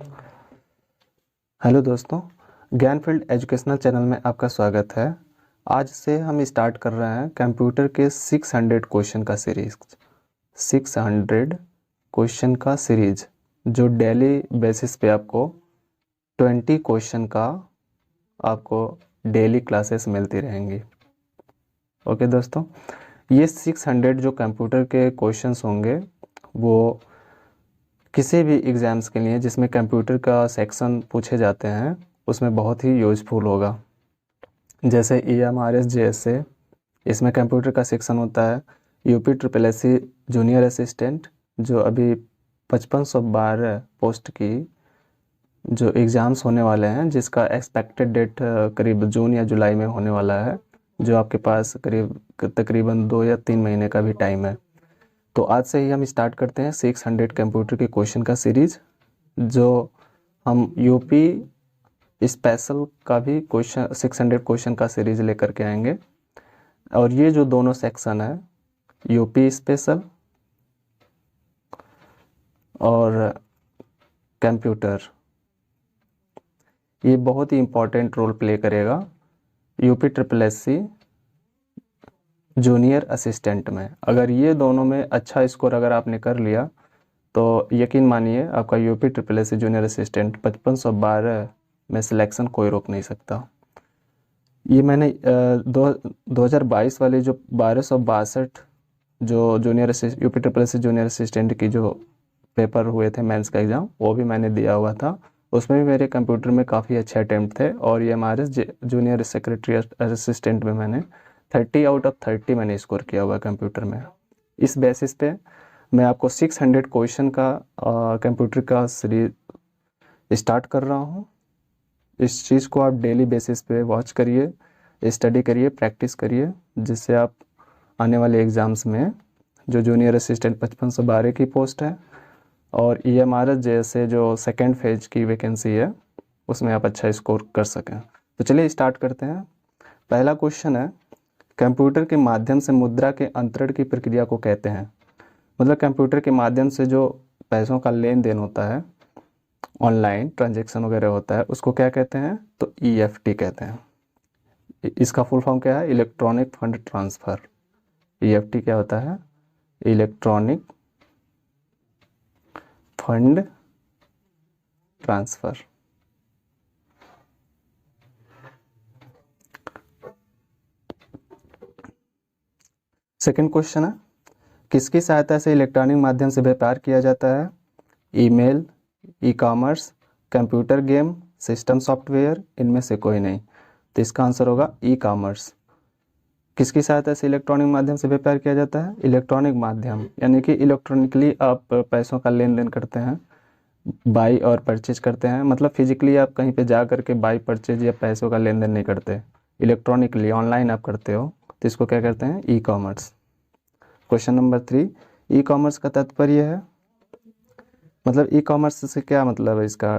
Hello दोस्तों, ज्ञानफील्ड educational channel में आपका स्वागत है। आज से हम स्टार्ट कर रहे हैं कंप्यूटर के 600 क्वेश्चन का सीरीज। 600 क्वेश्चन का सीरीज जो डेली बेसिस पे आपको 20 क्वेश्चन का आपको डेली क्लासेस मिलती रहेंगी। ओके दोस्तों, ये 600 जो कंप्यूटर के क्वेश्चंस होंगे वो किसी भी एग्ज़ाम्स के लिए जिसमें कंप्यूटर का सेक्शन पूछे जाते हैं उसमें बहुत ही यूजफुल होगा। जैसे EMRS JSA, इसमें कंप्यूटर का सेक्शन होता है। UPSSC जूनियर असिस्टेंट जो अभी 5512 पोस्ट की जो एग्ज़ाम्स होने वाले हैं, जिसका एक्सपेक्टेड डेट करीब जून या जुलाई में होने वाला है, जो आपके पास करीब तकरीबन 2 या 3 महीने का भी टाइम है। तो आज से ही हम स्टार्ट करते हैं 600 कंप्यूटर के क्वेश्चन का सीरीज, जो हम यूपी स्पेशल का भी क्वेश्चन 600 क्वेश्चन का सीरीज लेकर के आएंगे। और ये जो दोनों सेक्शन है, यूपी स्पेशल और कंप्यूटर, ये बहुत ही इम्पोर्टेंट रोल प्ले करेगा UPSSC जूनियर असिस्टेंट में। अगर ये दोनों में अच्छा स्कोर अगर आपने कर लिया तो यकीन मानिए आपका UPSSC जूनियर असिस्टेंट 5512 में सिलेक्शन कोई रोक नहीं सकता। ये मैंने 2022 वाली जो 1262 जो जूनियर UPSSC जूनियर असिस्टेंट की जो पेपर हुए थे मेंस का एग्ज़ाम, वो भी मैंने दिया हुआ था। उसमें भी मेरे कंप्यूटर में काफ़ी अच्छे अटैम्प्ट थे। और ये हमारे जूनियर सेक्रेटरी असिस्टेंट में मैंने 30 आउट ऑफ 30 मैंने स्कोर किया हुआ कंप्यूटर में। इस बेसिस पे मैं आपको 600 क्वेश्चन का कंप्यूटर का सीरीज स्टार्ट कर रहा हूँ। इस चीज़ को आप डेली बेसिस पे वॉच करिए, स्टडी करिए, प्रैक्टिस करिए, जिससे आप आने वाले एग्ज़ाम्स में जो जूनियर असिस्टेंट 5512 की पोस्ट है और EMRS जैसे जो सेकेंड फेज की वैकेंसी है उसमें आप अच्छा स्कोर कर सकें। तो चलिए स्टार्ट करते हैं। पहला क्वेश्चन है, कंप्यूटर के माध्यम से मुद्रा के अंतरण की प्रक्रिया को कहते हैं। मतलब कंप्यूटर के माध्यम से जो पैसों का लेन देन होता है, ऑनलाइन ट्रांजैक्शन वगैरह होता है, उसको क्या कहते हैं? तो EFT कहते हैं। इसका फुल फॉर्म क्या है? Electronic fund transfer. EFT क्या होता है? Electronic fund transfer. Second question है, किसकी सहायता से इलेक्ट्रॉनिक माध्यम से व्यापार किया जाता है? Email, e-commerce, computer game, system software, इनमें से कोई नहीं। तो इसका आंसर होगा ई-कॉमर्स। किसकी सहायता से इलेक्ट्रॉनिक माध्यम से व्यापार किया जाता है? इलेक्ट्रॉनिक माध्यम, यानी कि इलेक्ट्रॉनिकली आप पैसों का लेन देन करते हैं, बाई और परचेज करते हैं। मतलब फिजिकली आप कहीं पे जा करके बाई परचेज या पैसों का लेन देन नहीं करते, इलेक्ट्रॉनिकली ऑनलाइन आप करते हो, तो इसको क्या करते हैं? E-commerce. Question number 3, e-commerce का तात्पर्य है, मतलब ई कॉमर्स से क्या मतलब है इसका?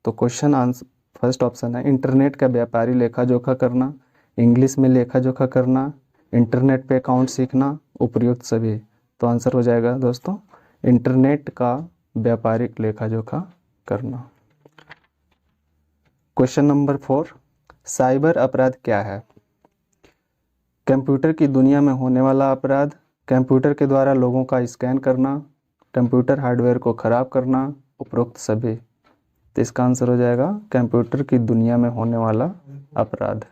तो क्वेश्चन आंसर फर्स्ट ऑप्शन है, इंटरनेट का व्यापारी लेखा जोखा करना, इंग्लिश में लेखा जोखा करना, इंटरनेट पे अकाउंट सीखना, उपयुक्त सभी। तो आंसर हो जाएगा दोस्तों इंटरनेट का व्यापारिक लेखा जोखा करना। क्वेश्चन नंबर 4, साइबर अपराध क्या है? कंप्यूटर की दुनिया में होने वाला अपराध, कंप्यूटर के द्वारा लोगों का स्कैन करना, कंप्यूटर हार्डवेयर को ख़राब करना, उपरोक्त सभी। तो इसका आंसर हो जाएगा कंप्यूटर की दुनिया में होने वाला अपराध।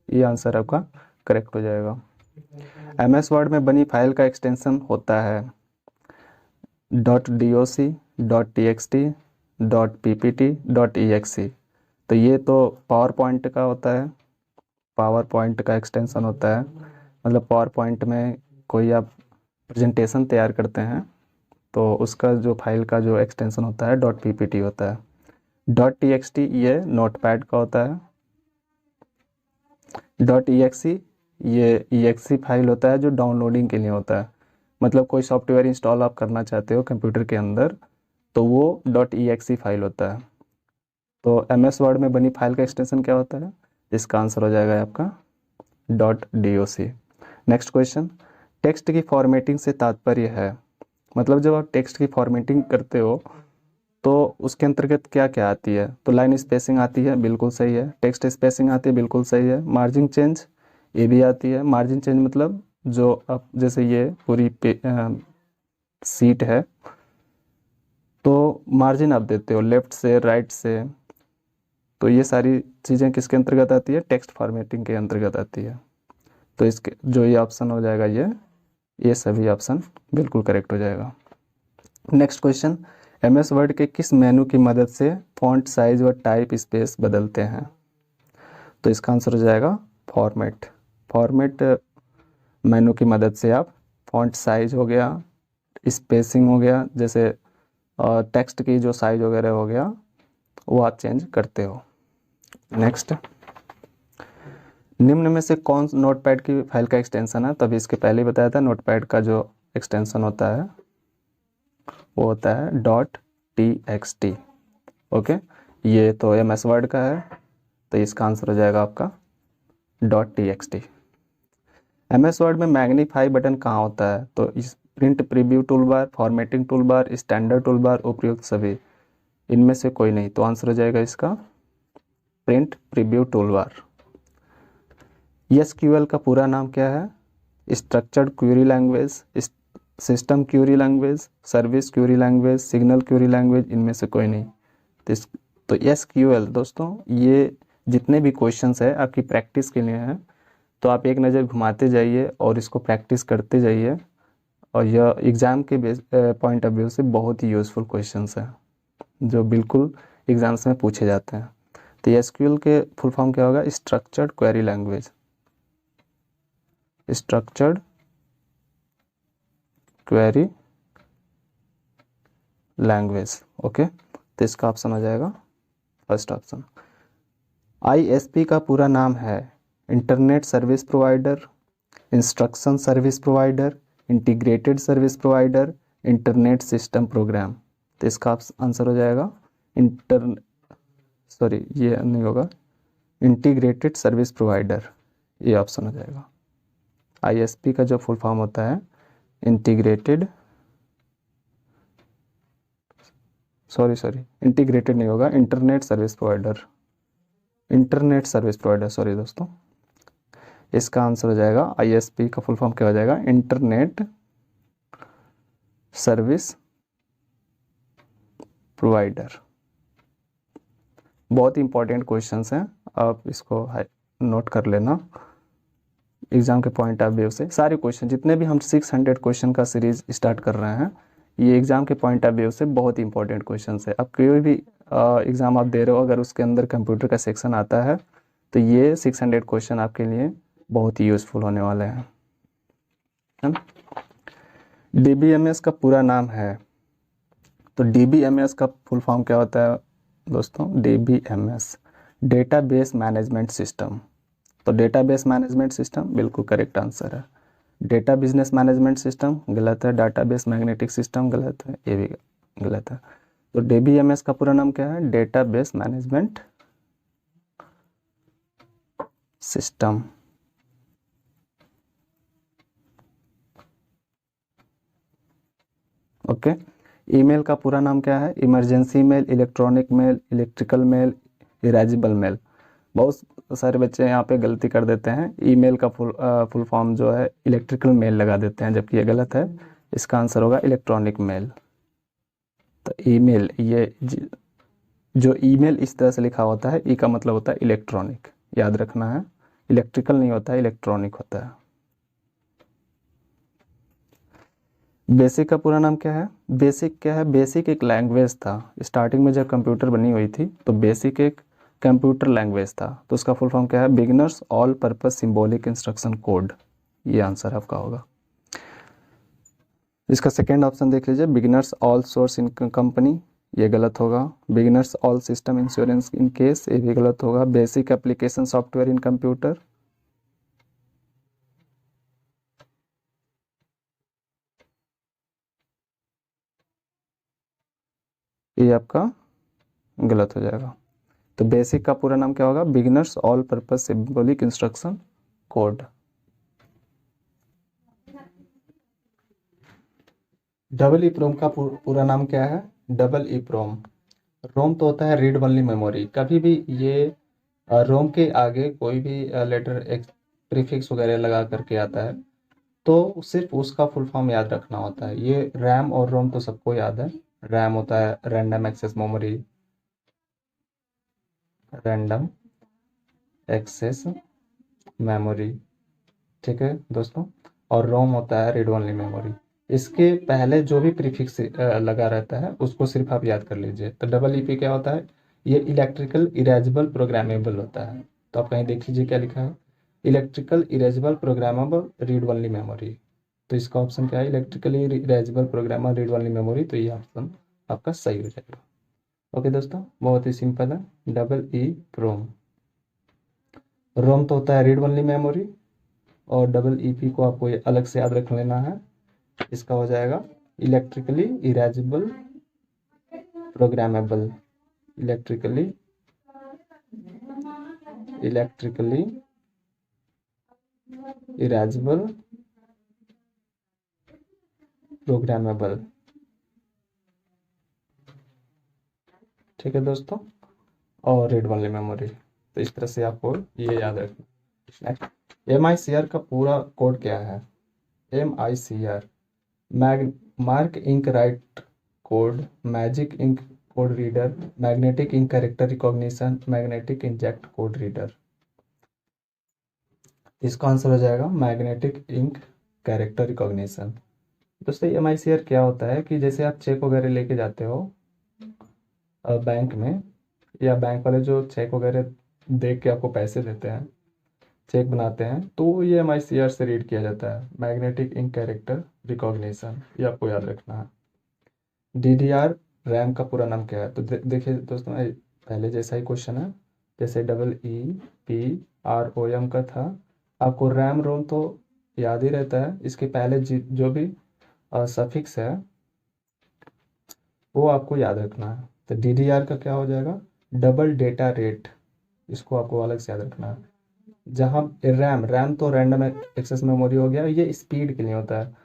ये आंसर आपका करेक्ट हो जाएगा। MS वर्ड में बनी फाइल का एक्सटेंशन होता है .doc, .txt, .ppt, .exe। तो ये तो पावर पॉइंट का होता है, पावर पॉइंट का एक्सटेंशन होता है। मतलब पावर पॉइंट में कोई आप प्रेजेंटेशन तैयार करते हैं तो उसका जो फाइल का जो एक्सटेंशन होता है .ppt होता है। .txt ये नोटपैड का होता है। .exe ये exe फाइल होता है जो डाउनलोडिंग के लिए होता है। मतलब कोई सॉफ्टवेयर इंस्टॉल आप करना चाहते हो कंप्यूटर के अंदर तो वो .exe फाइल होता है। तो MS वर्ड में बनी फाइल का एक्सटेंशन क्या होता है? इसका आंसर हो जाएगा आपका .doc। नेक्स्ट क्वेश्चन, टेक्स्ट की फॉर्मेटिंग से तात्पर्य है, मतलब जब आप टेक्स्ट की फॉर्मेटिंग करते हो तो उसके अंतर्गत क्या क्या आती है, तो लाइन स्पेसिंग आती है, बिल्कुल सही है। टेक्स्ट स्पेसिंग आती है, बिल्कुल सही है। मार्जिन चेंज ये भी आती है। मार्जिन चेंज मतलब जो अब जैसे ये पूरी सीट है तो मार्जिन आप देते हो लेफ्ट से राइट से, तो ये सारी चीज़ें किसके अंतर्गत आती है, टेक्स्ट फॉर्मेटिंग के अंतर्गत आती है। तो इसके जो ये ऑप्शन हो जाएगा ये सभी ऑप्शन बिल्कुल करेक्ट हो जाएगा। नेक्स्ट क्वेश्चन, एमएस वर्ड के किस मेनू की मदद से फॉन्ट साइज व टाइप स्पेस बदलते हैं, तो इसका आंसर हो जाएगा फॉर्मेट। फॉर्मेट मेनू की मदद से आप फॉन्ट साइज हो गया, स्पेसिंग हो गया, जैसे टेक्स्ट की जो साइज वगैरह हो गया वो आप चेंज करते हो। नेक्स्ट, निम्न में से कौन नोटपैड की फाइल का एक्सटेंशन है, तभी इसके पहले ही बताया था नोटपैड का जो एक्सटेंशन होता है वो होता है .txt। ओके, ये तो एमएस वर्ड का है, तो इसका आंसर हो जाएगा आपका .txt। एमएस वर्ड में मैग्नीफाई बटन कहाँ होता है, तो इस print preview toolbar, formatting toolbar, standard toolbar, उपयुक्त सभी, इनमें से कोई नहीं, तो आंसर हो जाएगा इसका प्रिंट प्रीव्यू टूलबार। एसक्यूएल का पूरा नाम क्या है, structured query language, system query language, service query language, signal query language, इनमें से कोई नहीं। तो एसक्यूएल दोस्तों ये जितने भी क्वेश्चंस है आपकी प्रैक्टिस के लिए हैं, तो आप एक नज़र घुमाते जाइए और इसको प्रैक्टिस करते जाइए, और यह एग्ज़ाम के पॉइंट ऑफ व्यू से बहुत ही यूज़फुल क्वेश्चंस हैं जो बिल्कुल एग्ज़ाम्स में पूछे जाते हैं। तो एसक्यूएल के फुल फॉर्म क्या होगा, structured query language, structured query language. Okay, तो इसका ऑप्शन हो जाएगा फर्स्ट ऑप्शन। आईएसपी का पूरा नाम है internet service provider, instruction service provider, integrated service provider, internet system program. तो इसका आंसर हो जाएगा ये नहीं होगा, इंटीग्रेटेड सर्विस प्रोवाइडर, ये ऑप्शन हो जाएगा। आईएसपी का जो फुल फॉर्म होता है इंटीग्रेटेड इंटीग्रेटेड नहीं होगा, internet service provider, internet service provider, sorry दोस्तों। इसका आंसर हो जाएगा आईएसपी का फुल फॉर्म क्या हो जाएगा, इंटरनेट सर्विस प्रोवाइडर। बहुत ही इंपॉर्टेंट क्वेश्चंस हैं, आप इसको नोट कर लेना एग्जाम के पॉइंट ऑफ व्यू से। सारे क्वेश्चन जितने भी हम 600 क्वेश्चन का सीरीज स्टार्ट कर रहे हैं, ये एग्जाम के पॉइंट ऑफ व्यू से बहुत ही इंपॉर्टेंट क्वेश्चंस है। अब कोई भी एग्जाम आप दे रहे हो, अगर उसके अंदर कंप्यूटर का सेक्शन आता है तो ये 600 क्वेश्चन आपके लिए बहुत ही यूजफुल होने वाले हैं। डीबीएमएस का पूरा नाम है, तो डीबीएमएस का फुल फॉर्म क्या होता है दोस्तों, डीबीएमएस डेटाबेस मैनेजमेंट सिस्टम। तो डेटाबेस मैनेजमेंट सिस्टम बिल्कुल करेक्ट आंसर है। डेटा बिजनेस मैनेजमेंट सिस्टम गलत है, डाटाबेस मैग्नेटिक सिस्टम गलत है, ये भी गलत है। तो डीबीएमएस का पूरा नाम क्या है, database management system. Okay, email का पूरा नाम क्या है, emergency mail, electronic mail, electrical mail, erasable mail. बहुत सारे बच्चे यहाँ पे गलती कर देते हैं, ईमेल का फुल फॉर्म जो है इलेक्ट्रिकल मेल लगा देते हैं, जबकि ये गलत है। इसका आंसर होगा इलेक्ट्रॉनिक मेल। तो ईमेल, ये जो ईमेल इस तरह से लिखा होता है, ई का मतलब होता है इलेक्ट्रॉनिक, याद रखना है, इलेक्ट्रिकल नहीं होता है, इलेक्ट्रॉनिक होता है। बेसिक का पूरा नाम क्या है, बेसिक क्या है, बेसिक एक लैंग्वेज था, स्टार्टिंग में जब कंप्यूटर बनी हुई थी तो बेसिक एक कंप्यूटर लैंग्वेज था। तो उसका फुल फॉर्म क्या है, beginners all purpose symbolic instruction code, ये आंसर आपका होगा। इसका सेकेंड ऑप्शन देख लीजिए, बिगिनर्स ऑल सोर्स इन कंपनी, ये गलत होगा। Beginners all system insurance in case, ये भी गलत होगा। Basic application software in computer, ये आपका गलत हो जाएगा। तो बेसिक का पूरा नाम क्या होगा, beginners all purpose symbolic instruction code. Double E PROM का पूरा नाम क्या है, डबल ई प्रोम, रोम तो होता है रीड ओनली मेमोरी। कभी भी ये रोम के आगे कोई भी लेटर एक प्रीफिक्स वगैरह लगा करके आता है तो सिर्फ उसका फुल फॉर्म याद रखना होता है। ये रैम और रोम तो सबको याद है। रैम होता है random access memory, random access memory, ठीक है दोस्तों। और रोम होता है रीड ओनली मेमोरी। इसके पहले जो भी प्रीफिक्स लगा रहता है उसको सिर्फ आप याद कर लीजिए। तो डबल ईपी क्या होता है? ये इलेक्ट्रिकल इरेजेबल प्रोग्रामेबल होता है। तो आप कहीं देख लीजिए क्या लिखा है, electrical erasable programmable read only memory. तो इसका ऑप्शन क्या है? Electrically erasable programmable read only memory. तो ये ऑप्शन आपका सही हो जाएगा। ओके दोस्तों, बहुत ही सिंपल है। डबल ई रोम, रोम तो होता है रीड ओनली मेमोरी और डबल ईपी को आपको ये अलग से याद रख लेना है। इसका हो जाएगा electrically erasable programmable, electrically erasable programmable, ठीक है दोस्तों। और रीड ओनली मेमोरी। तो इस तरह से आपको ये याद रखना। नेक्स्ट, MICR का पूरा कोड क्या है? MICR mark ink write code, magic ink code reader, magnetic ink character recognition, magnetic inject code reader. इसका आंसर हो जाएगा मैग्नेटिक इंक कैरेक्टर रिकॉग्निशन। दोस्तों MICR क्या होता है कि जैसे आप चेक वगैरह लेके जाते हो बैंक में, या बैंक वाले जो चेक वगैरह देख के आपको पैसे देते हैं, चेक बनाते हैं, तो ये MICR से रीड किया जाता है, मैग्नेटिक इंक कैरेक्टर रिकॉग्निशन। ये आपको याद रखना है। DDR रैम का पूरा नाम क्या है? तो देखिए दोस्तों, पहले जैसा ही क्वेश्चन है, जैसे EEPROM का था। आपको रैम रोम तो याद ही रहता है, इसके पहले जो भी सफिक्स है वो आपको याद रखना है। तो DDR का क्या हो जाएगा? Double data rate. इसको आपको अलग से याद रखना है। जहाँ रैम रैम तो रैंडम एक्सेस मेमोरी हो गया, ये स्पीड के लिए होता है।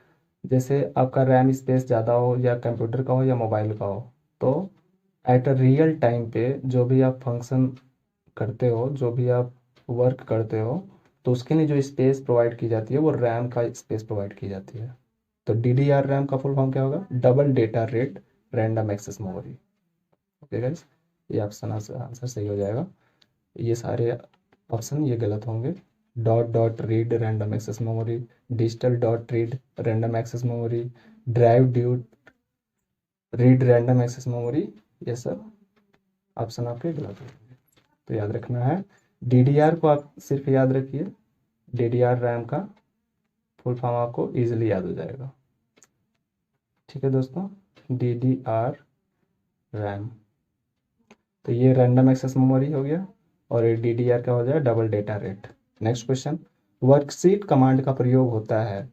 जैसे आपका रैम स्पेस ज़्यादा हो, या कंप्यूटर का हो या मोबाइल का हो, तो एट अ रियल टाइम पे जो भी आप फंक्शन करते हो, जो भी आप वर्क करते हो, तो उसके लिए जो स्पेस प्रोवाइड की जाती है वो रैम का स्पेस प्रोवाइड की जाती है। तो DDR रैम का फुल फॉर्म क्या होगा? Double data rate random access memory. Okay guys, ये ऑप्शन आंसर सही हो जाएगा। ये सारे ऑप्शन ये गलत होंगे। Dot dot read random access memory, digital dot read random access memory, drive due read random access memory, ये सब ऑप्शन आपके गलत होंगे। तो याद रखना है, DDR को आप सिर्फ याद रखिए। DDR रैम का फुल फॉर्म आपको इजीली याद हो जाएगा। ठीक है दोस्तों, DDR रैम, तो ये रैंडम एक्सेस मेमोरी हो गया, और ये DDR का हो जाएगा double data rate. Next question, worksheet command का प्रयोग होता है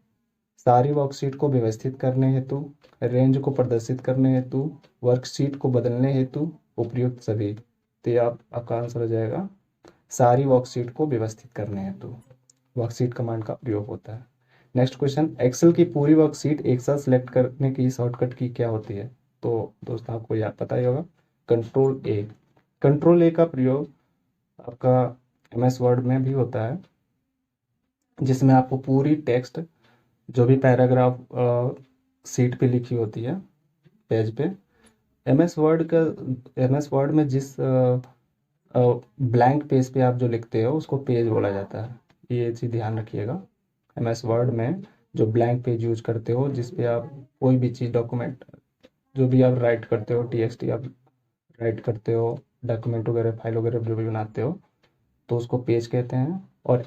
सारी वर्कशीट को व्यवस्थित करने हेतु, रेंज को प्रदर्शित करने हेतु, वर्कशीट को बदलने हेतु, उपयुक्त सभी। तो ये आपका आंसर हो जाएगा सारी वर्कशीट को व्यवस्थित करने हेतु वर्कशीट कमांड का प्रयोग होता है। नेक्स्ट क्वेश्चन, एक्सेल की पूरी वर्कशीट एक साथ सेलेक्ट करने की शॉर्टकट की क्या होती है? तो दोस्तों आपको याद पता ही होगा, कंट्रोल ए। कंट्रोल ए का प्रयोग आपका MS वर्ड में भी होता है, जिसमें आपको पूरी टेक्स्ट जो भी पैराग्राफ सीट पे लिखी होती है पेज पे, MS वर्ड में जिस ब्लैंक पेज पे आप जो लिखते हो उसको पेज बोला जाता है। ये चीज़ ध्यान रखिएगा। MS वर्ड में जो ब्लैंक पेज यूज करते हो, जिस पे आप कोई भी चीज़ डॉक्यूमेंट जो भी आप राइट करते हो, TXT आप राइट करते हो, डॉक्यूमेंट वगैरह फाइल वगैरह जो भी बनाते हो, तो उसको पेज कहते हैं। और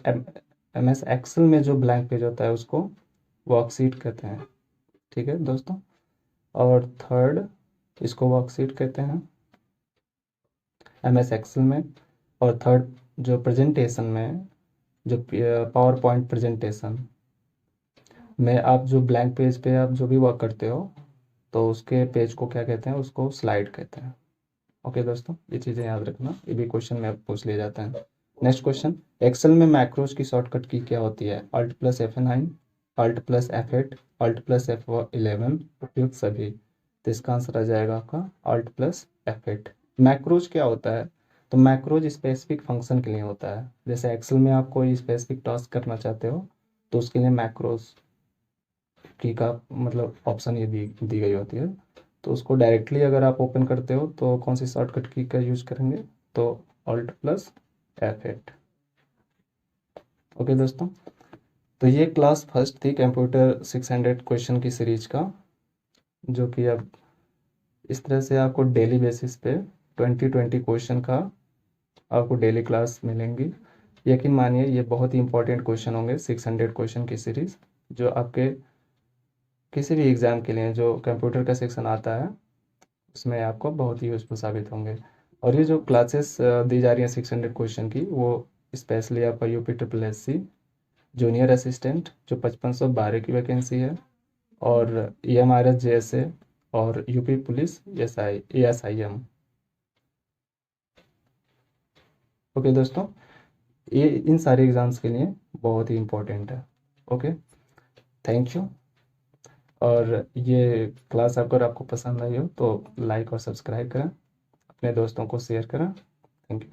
MS एक्सेल में जो ब्लैंक पेज होता है उसको वर्कशीट कहते हैं। ठीक है दोस्तों, और थर्ड इसको वर्कशीट कहते हैं MS एक्सेल में। और थर्ड जो प्रेजेंटेशन में, जो पावर पॉइंट प्रेजेंटेशन में आप जो ब्लैंक पेज पे आप जो भी वर्क करते हो, तो उसके पेज को क्या कहते हैं? उसको स्लाइड कहते हैं। ओके दोस्तों, ये चीज़ें याद रखना, ये भी क्वेश्चन में पूछ लिए जाते हैं। नेक्स्ट क्वेश्चन, एक्सेल में मैक्रोज की शॉर्टकट की क्या होती है? Alt+F9, Alt+F8, Alt+F11, उपयुक्त सभी। तो इसका आंसर आ जाएगा आपका Alt+F8। मैक्रोज क्या होता है? तो मैक्रोज स्पेसिफिक फंक्शन के लिए होता है। जैसे एक्सेल में आप कोई स्पेसिफिक टास्क करना चाहते हो तो उसके लिए मैक्रोज की का मतलब ऑप्शन ये दी गई होती है। तो उसको डायरेक्टली अगर आप ओपन करते हो तो कौन सी शॉर्टकट की का यूज करेंगे? तो ऑल्ट प्लस F8। ओके दोस्तों, तो ये क्लास फर्स्ट थी कंप्यूटर 600 क्वेश्चन की सीरीज का, जो कि अब इस तरह से आपको डेली बेसिस पे 20 क्वेश्चन का आपको डेली क्लास मिलेंगी। यकीन मानिए ये बहुत ही इंपॉर्टेंट क्वेश्चन होंगे 600 क्वेश्चन की सीरीज़, जो आपके किसी भी एग्ज़ाम के लिए जो कंप्यूटर का सेक्शन आता है उसमें आपको बहुत ही यूज़फुल साबित होंगे। और ये जो क्लासेस दी जा रही हैं 600 क्वेश्चन की, वो स्पेशली आपका UP triple S C junior assistant जो 5512 की वैकेंसी है, और EMRS JSA और यूपी पुलिस ASIM। ओके दोस्तों, ये इन सारे एग्ज़ाम्स के लिए बहुत ही इम्पोर्टेंट है। Okay, thank you. और ये क्लास अगर आपको पसंद आई हो तो लाइक और सब्सक्राइब करें, अपने दोस्तों को शेयर करें। Thank you.